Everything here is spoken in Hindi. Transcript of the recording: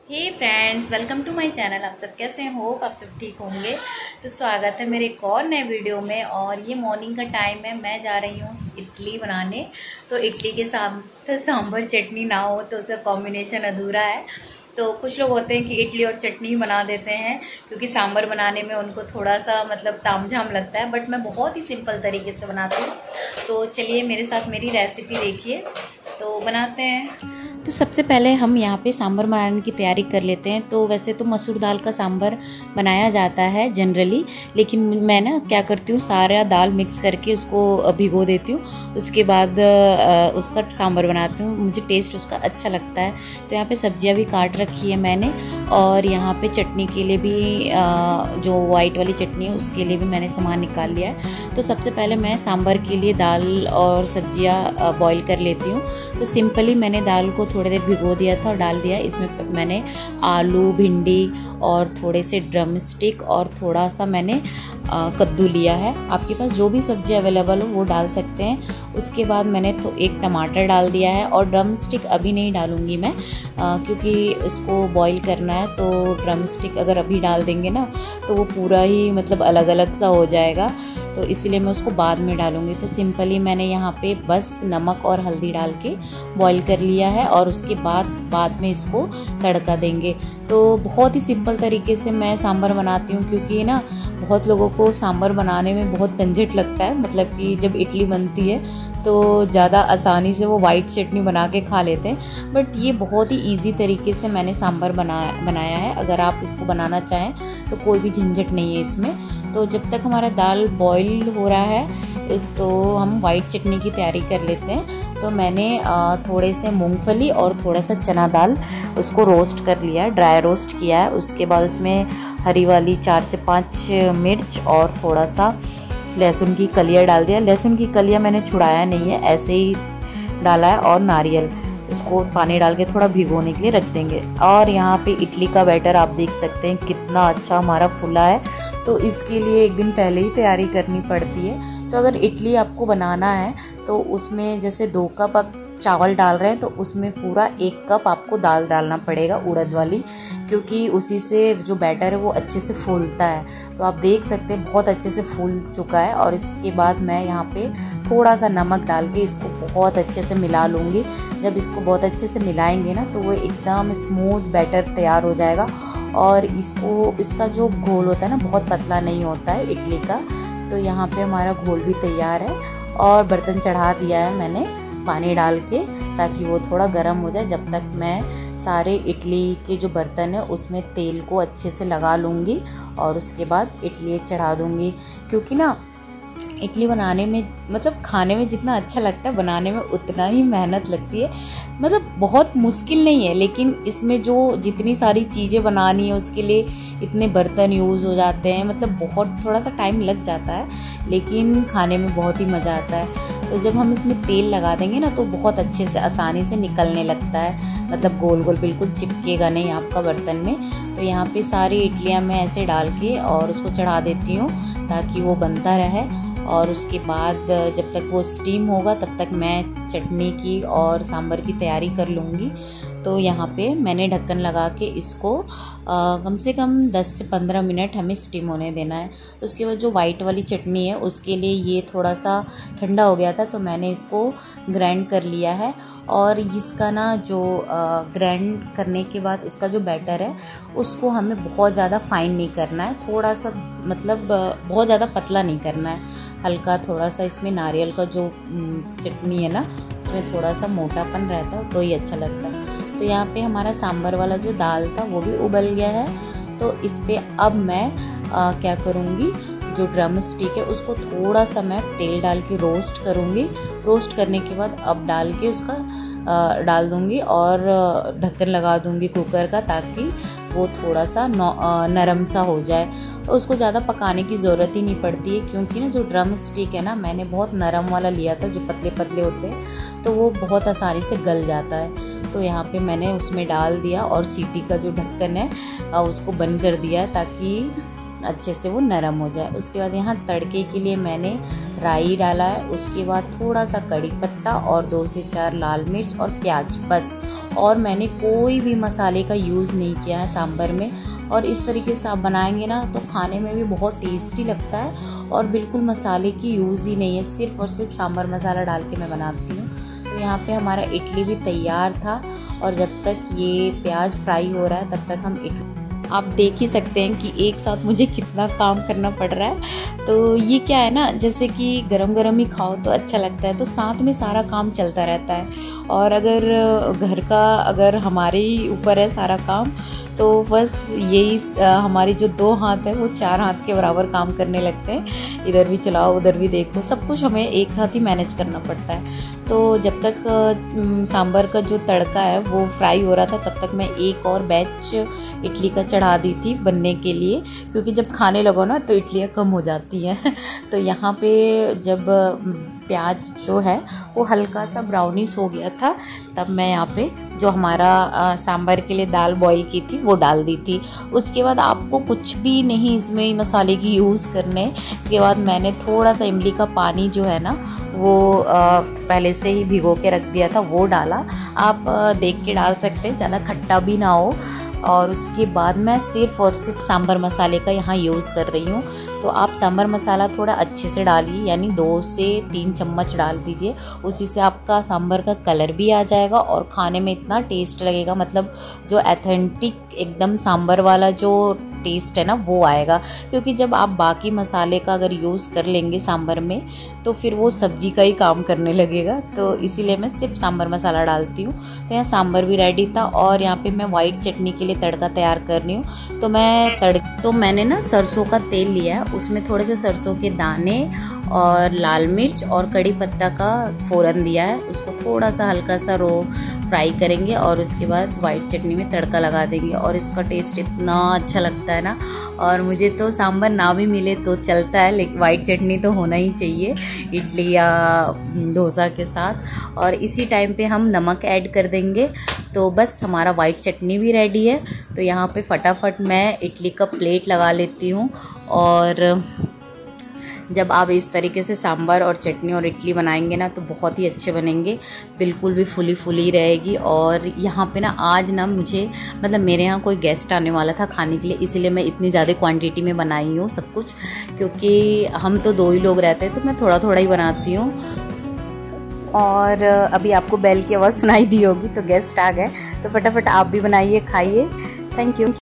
Hey friends, welcome to my channel. आप सब कैसे हैं? होप आप सब ठीक होंगे। तो स्वागत है मेरे एक और नए वीडियो में। और ये मॉर्निंग का टाइम है, मैं जा रही हूँ इडली बनाने। तो इडली के साथ सांभर चटनी ना हो तो उसका कॉम्बिनेशन अधूरा है। तो कुछ लोग होते हैं कि इडली और चटनी ही बना देते हैं, क्योंकि सांभर बनाने में उनको थोड़ा सा तामझाम लगता है। बट मैं बहुत ही सिंपल तरीके से बनाती हूँ। तो चलिए मेरे साथ मेरी रेसिपी देखिए, तो बनाते हैं। तो सबसे पहले हम यहाँ पे सांभर बनाने की तैयारी कर लेते हैं। तो वैसे तो मसूर दाल का सांभर बनाया जाता है जनरली, लेकिन मैं ना क्या करती हूँ, सारा दाल मिक्स करके उसको भिगो देती हूँ। उसके बाद उसका सांभर बनाती हूँ, मुझे टेस्ट उसका अच्छा लगता है। तो यहाँ पे सब्जियाँ भी काट रखी है मैंने, और यहाँ पे चटनी के लिए भी जो वाइट वाली चटनी है उसके लिए भी मैंने सामान निकाल लिया है। तो सबसे पहले मैं सांभर के लिए दाल और सब्जियाँ बॉईल कर लेती हूँ। तो सिंपली मैंने दाल को थोड़ी देर भिगो दिया था और डाल दिया। इसमें मैंने आलू, भिंडी और थोड़े से ड्रम स्टिक और थोड़ा सा मैंने कद्दू लिया है। आपके पास जो भी सब्जी अवेलेबल हो वो डाल सकते हैं। उसके बाद मैंने तो एक टमाटर डाल दिया है, और ड्रम स्टिक अभी नहीं डालूँगी मैं, क्योंकि इसको बॉईल करना है। तो ड्रम स्टिक अगर अभी डाल देंगे ना तो वो पूरा ही अलग अलग सा हो जाएगा, तो इसीलिए मैं उसको बाद में डालूँगी। तो सिंपली मैंने यहाँ पे बस नमक और हल्दी डाल के बॉईल कर लिया है, और उसके बाद में इसको तड़का देंगे। तो बहुत ही सिंपल तरीके से मैं सांभर बनाती हूँ, क्योंकि ना बहुत लोगों को सांभर बनाने में बहुत झंझट लगता है। कि जब इडली बनती है तो ज़्यादा आसानी से वो वाइट चटनी बना के खा लेते हैं, बट ये बहुत ही इजी तरीके से मैंने सांभर बनाया है। अगर आप इसको बनाना चाहें तो कोई भी झंझट नहीं है इसमें। तो जब तक हमारा दाल बॉईल हो रहा है तो हम वाइट चटनी की तैयारी कर लेते हैं। तो मैंने थोड़े से मूंगफली और थोड़ा सा चना दाल उसको रोस्ट कर लिया है, ड्राई रोस्ट किया है। उसके बाद उसमें हरी वाली 4 से 5 मिर्च और थोड़ा सा लहसुन की कलियाँ डाल दिया। लहसुन की कलियाँ मैंने छुड़ाया नहीं है, ऐसे ही डाला है। और नारियल, उसको पानी डाल के थोड़ा भिगोने के लिए रख देंगे। और यहाँ पे इडली का बैटर आप देख सकते हैं कितना अच्छा हमारा फुला है। तो इसके लिए एक दिन पहले ही तैयारी करनी पड़ती है। तो अगर इडली आपको बनाना है तो उसमें जैसे 2 कप आप चावल डाल रहे हैं तो उसमें पूरा 1 कप आपको दाल डालना पड़ेगा, उड़द वाली, क्योंकि उसी से जो बैटर है वो अच्छे से फूलता है। तो आप देख सकते हैं बहुत अच्छे से फूल चुका है। और इसके बाद मैं यहाँ पे थोड़ा सा नमक डाल के इसको बहुत अच्छे से मिला लूँगी। जब इसको बहुत अच्छे से मिलाएंगे ना तो वो एकदम स्मूथ बैटर तैयार हो जाएगा। और इसका जो घोल होता है ना बहुत पतला नहीं होता है इडली का। तो यहाँ पे हमारा घोल भी तैयार है, और बर्तन चढ़ा दिया है मैंने पानी डाल के, ताकि वो थोड़ा गर्म हो जाए। जब तक मैं सारे इडली के जो बर्तन है उसमें तेल को अच्छे से लगा लूँगी, और उसके बाद इडली चढ़ा दूँगी। क्योंकि ना इडली बनाने में खाने में जितना अच्छा लगता है बनाने में उतना ही मेहनत लगती है। बहुत मुश्किल नहीं है, लेकिन इसमें जो जितनी सारी चीज़ें बनानी है उसके लिए इतने बर्तन यूज़ हो जाते हैं। बहुत थोड़ा सा टाइम लग जाता है, लेकिन खाने में बहुत ही मज़ा आता है। तो जब हम इसमें तेल लगा देंगे ना तो बहुत अच्छे से आसानी से निकलने लगता है। गोल गोल बिल्कुल चिपकेगा नहीं आपका बर्तन में। तो यहाँ पे सारी इडलियाँ मैं ऐसे डाल के और उसको चढ़ा देती हूँ ताकि वो बनता रहे। और उसके बाद जब तक वो स्टीम होगा तब तक मैं चटनी की और सांभर की तैयारी कर लूँगी। तो यहाँ पे मैंने ढक्कन लगा के इसको कम से कम 10 से 15 मिनट हमें स्टीम होने देना है। उसके बाद जो वाइट वाली चटनी है उसके लिए ये थोड़ा सा ठंडा हो गया था, तो मैंने इसको ग्राइंड कर लिया है। और इसका ना जो ग्राइंड करने के बाद इसका जो बैटर है उसको हमें बहुत ज़्यादा फाइन नहीं करना है, थोड़ा सा बहुत ज़्यादा पतला नहीं करना है, हल्का थोड़ा सा। इसमें नारियल का जो चटनी है ना उसमें थोड़ा सा मोटापन रहता है तो ही अच्छा लगता है। तो यहाँ पे हमारा सांभर वाला जो दाल था वो भी उबल गया है। तो इस पे अब मैं क्या करूँगी, जो ड्रम स्टिक है उसको थोड़ा सा मैं तेल डाल के रोस्ट करूँगी। रोस्ट करने के बाद अब डाल के उसका डाल दूँगी और ढक्कन लगा दूँगी कुकर का, ताकि वो थोड़ा सा नरम सा हो जाए। उसको ज़्यादा पकाने की ज़रूरत ही नहीं पड़ती है, क्योंकि ना जो ड्रम स्टिक है ना मैंने बहुत नरम वाला लिया था, जो पतले पतले होते हैं, तो वो बहुत आसानी से गल जाता है। तो यहाँ पे मैंने उसमें डाल दिया और सीटी का जो ढक्कन है उसको बंद कर दिया, ताकि अच्छे से वो नरम हो जाए। उसके बाद यहाँ तड़के के लिए मैंने राई डाला है, उसके बाद थोड़ा सा कड़ी पत्ता और 2 से 4 लाल मिर्च और प्याज, बस। और मैंने कोई भी मसाले का यूज़ नहीं किया है सांभर में। और इस तरीके से आप बनाएंगे ना तो खाने में भी बहुत टेस्टी लगता है और बिल्कुल मसाले की यूज़ ही नहीं है, सिर्फ़ और सिर्फ सांभर मसाला डाल के मैं बनाती हूँ। तो यहाँ पे हमारा इडली भी तैयार था और जब तक ये प्याज फ्राई हो रहा है तब तक हम इडली, आप देख ही सकते हैं कि एक साथ मुझे कितना काम करना पड़ रहा है। तो ये क्या है ना, जैसे कि गरम गरम ही खाओ तो अच्छा लगता है, तो साथ में सारा काम चलता रहता है। और अगर घर का अगर हमारे ही ऊपर है सारा काम, तो बस यही हमारे जो 2 हाथ है वो 4 हाथ के बराबर काम करने लगते हैं। इधर भी चलाओ उधर भी देखो, सब कुछ हमें एक साथ ही मैनेज करना पड़ता है। तो जब तक सांभर का जो तड़का है वो फ्राई हो रहा था तब तक मैं एक और बैच इडली का चढ़ा दी थी बनने के लिए, क्योंकि जब खाने लगो ना तो इडलियाँ कम हो जाती हैं। तो यहाँ पे जब प्याज जो है वो हल्का सा ब्राउनिश हो गया था तब मैं यहाँ पे जो हमारा सांभर के लिए दाल बॉईल की थी वो डाल दी थी। उसके बाद आपको कुछ भी नहीं इसमें मसाले की यूज़ करने। इसके बाद मैंने थोड़ा सा इमली का पानी जो है ना वो पहले से ही भिगो के रख दिया था, वो डाला। आप देख के डाल सकते हैं, ज़्यादा खट्टा भी ना हो। और उसके बाद मैं सिर्फ़ और सिर्फ सांभर मसाले का यहाँ यूज़ कर रही हूँ। तो आप सांभर मसाला थोड़ा अच्छे से डालिए, यानी 2 से 3 चम्मच डाल दीजिए। उसी से आपका सांभर का कलर भी आ जाएगा और खाने में इतना टेस्ट लगेगा, मतलब जो ऑथेंटिक एकदम सांभर वाला जो टेस्ट है ना वो आएगा। क्योंकि जब आप बाकी मसाले का अगर यूज़ कर लेंगे सांभर में तो फिर वो सब्जी का ही काम करने लगेगा। तो इसीलिए मैं सिर्फ सांभर मसाला डालती हूँ। तो यहाँ सांभर भी रेडी था और यहाँ पे मैं वाइट चटनी के लिए तड़का तैयार कर रही हूँ। तो मैंने ना सरसों का तेल लिया है, उसमें थोड़े से सरसों के दाने और लाल मिर्च और कड़ी पत्ता का फ़ोरन दिया है। उसको थोड़ा सा हल्का सा फ्राई करेंगे और उसके बाद वाइट चटनी में तड़का लगा देंगे और इसका टेस्ट इतना अच्छा लगता है ना। और मुझे तो सांभर ना भी मिले तो चलता है, लेकिन वाइट चटनी तो होना ही चाहिए इडली या डोसा के साथ। और इसी टाइम पे हम नमक ऐड कर देंगे। तो बस हमारा वाइट चटनी भी रेडी है। तो यहाँ पे फटाफट मैं इडली का प्लेट लगा लेती हूँ। और जब आप इस तरीके से सांभर और चटनी और इडली बनाएंगे ना तो बहुत ही अच्छे बनेंगे, बिल्कुल भी फुली फुली रहेगी। और यहाँ पे ना आज ना मुझे मतलब मेरे यहाँ कोई गेस्ट आने वाला था खाने के लिए, इसीलिए मैं इतनी ज़्यादा क्वांटिटी में बनाई हूँ सब कुछ, क्योंकि हम तो 2 ही लोग रहते हैं तो मैं थोड़ा थोड़ा ही बनाती हूँ। और अभी आपको बेल की आवाज़ सुनाई दी होगी तो गेस्ट आ गए, तो फटाफट आप भी बनाइए, खाइए। Thank you.